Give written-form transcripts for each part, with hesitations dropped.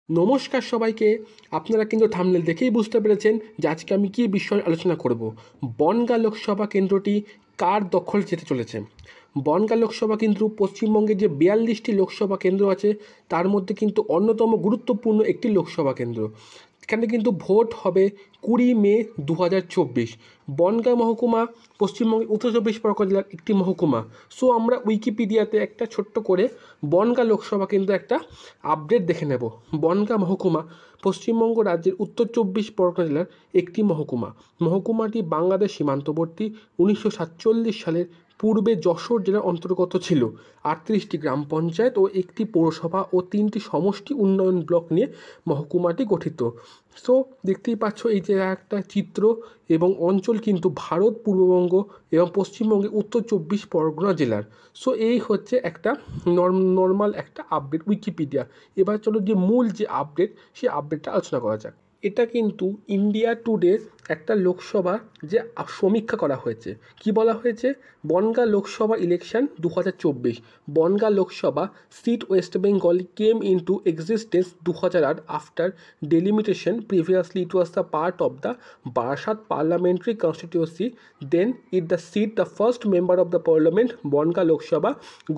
নমস্কার সবাইকে। আপনারা কিন্তু থাম্বনেল দেখেই বুঝতে পেরেছেন যে আজকে আমি কী বিষয়ে আলোচনা করব। বনগাঁ লোকসভা কেন্দ্রটি কার দখল যেতে চলেছে। বনগাঁ লোকসভা কিন্তু পশ্চিমবঙ্গে যে 42টি লোকসভা কেন্দ্র আছে তার মধ্যে কিন্তু অন্যতম গুরুত্বপূর্ণ একটি লোকসভা কেন্দ্র। এখানে কিন্তু ভোট হবে 20 মে 2024। বনগাঁ মহকুমা পশ্চিমবঙ্গের উত্তর চব্বিশ পরগনা জেলার একটি মহকুমা। সো আমরা উইকিপিডিয়াতে একটা ছোট্ট করে বনগাঁ লোকসভা কেন্দ্র একটা আপডেট দেখে নেব। বনগাঁ মহকুমা পশ্চিমবঙ্গ রাজ্যের উত্তর চব্বিশ পরগনা জেলার একটি মহকুমা। মহকুমাটি বাংলাদেশ সীমান্তবর্তী। 1947 সালের পূর্বে যশোর জেলার অন্তর্গত ছিল। 38টি গ্রাম পঞ্চায়েত ও একটি পৌরসভা ও 3টি সমষ্টি উন্নয়ন ব্লক নিয়ে মহকুমাটি গঠিত। সো দেখতেই পাচ্ছ এই যে একটা চিত্র এবং অঞ্চল কিন্তু ভারত, পূর্ববঙ্গ এবং পশ্চিমবঙ্গের উত্তর চব্বিশ পরগনা জেলার। সো এই হচ্ছে একটা নর্মাল একটা আপডেট উইকিপিডিয়া। এবার চলো যে মূল যে আপডেট সেই আপডেটটা আলোচনা করা যাক। এটা কিন্তু ইন্ডিয়া টুডের একটা লোকসভা যে সমীক্ষা করা হয়েছে। কি বলা হয়েছে? Bangaon Lok Sabha election 2024। Bangaon Lok Sabha seat West Bengal came into existence 2008 after delimitation. Previously it was the part of the Barasat parliamentary constituency. Then it the seat the first member of the parliament Bongah Lok Sabha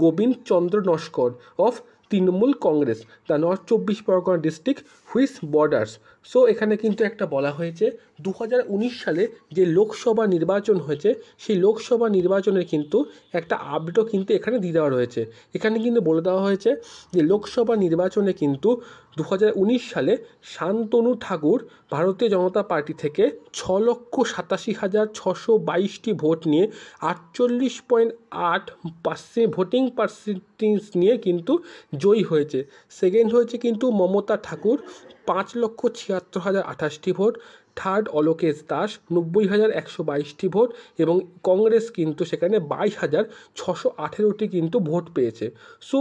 Gobind Chandra Noskor of Trinamool Congress the north চব্বিশ Pargana district which borders. So এখানে কিন্তু একটা বলা হয়েছে 2019 সালে যে লোকসভা নির্বাচন হয়েছে সেই লোকসভা নির্বাচনের কিন্তু একটা আপডেটও কিন্তু এখানে দিয়ে দেওয়া রয়েছে। এখানে কিন্তু বলে দেওয়া হয়েছে যে লোকসভা নির্বাচনে কিন্তু 2019 সালে শান্তনু ঠাকুর ভারতীয় জনতা পার্টি থেকে 6,87,622টি ভোট নিয়ে 48.8% ভোটিং পার্সেন্টেজ নিয়ে কিন্তু জয়ী হয়েছে। সেকেন্ড হয়েছে কিন্তু মমতা ঠাকুর 5,76,028টি ভোট। থার্ড অলোকেশ দাস 90,122টি ভোট এবং কংগ্রেস কিন্তু সেখানে 22,618টি কিন্তু ভোট পেয়েছে। সো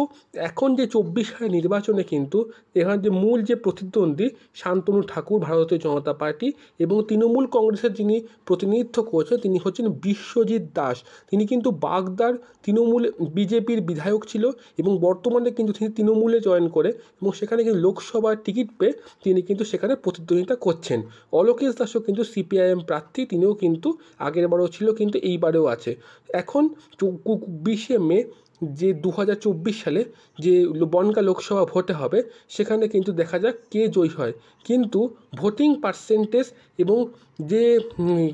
এখন যে 24 সালের নির্বাচনে কিন্তু এখানে যে মূল যে প্রতিদ্বন্দ্বী শান্তনু ঠাকুর ভারতীয় জনতা পার্টি এবং তৃণমূল কংগ্রেসের যিনি প্রতিনিধিত্ব করছেন তিনি হচ্ছেন বিশ্বজিৎ দাস। তিনি কিন্তু বাগদার তৃণমূল বিজেপির বিধায়ক ছিল এবং বর্তমানে কিন্তু তিনি তৃণমূলে জয়েন করে এবং সেখানে কিন্তু লোকসভার টিকিট পেয়ে তিনি কিন্তু সেখানে প্রতিদ্বন্দ্বিতা করছেন। অলোকেশ দাসও কিন্তু সিপিআইএম প্রার্থী, তিনিও কিন্তু আগেরবারও ছিল কিন্তু এইবারেও আছে। এখন 20 মে যে 2024 সালে যে বনগাঁ লোকসভা ভোটে হবে সেখানে কিন্তু দেখা যাক কে জয়ী হয়। কিন্তু ভোটিং পার্সেন্টেজ এবং যে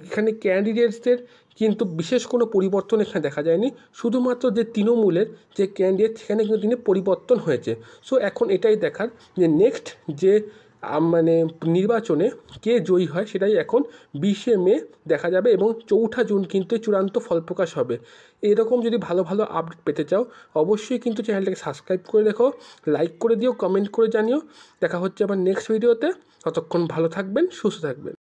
এখানে ক্যান্ডিডেটসদের কিন্তু বিশেষ কোনো পরিবর্তন এখানে দেখা যায়নি। শুধুমাত্র যে তৃণমূলের যে ক্যান্ডিডেট সেখানে কিন্তু তিনি পরিবর্তন হয়েছে। সো এখন এটাই দেখার যে নেক্সট যে মানে নির্বাচনে কে জয়ী হয় সেটাই এখন 20 মে দেখা যাবে এবং 4 জুন কিন্তু চূড়ান্ত ফল প্রকাশ হবে। এরকম যদি ভালো ভালো আপডেট পেতে চাও অবশ্যই কিন্তু চ্যানেলটাকে সাবস্ক্রাইব করে রেখো, লাইক করে দিও, কমেন্ট করে জানিও। দেখা হচ্ছে আবার নেক্সট ভিডিওতে। ততক্ষণ ভালো থাকবেন, সুস্থ থাকবেন।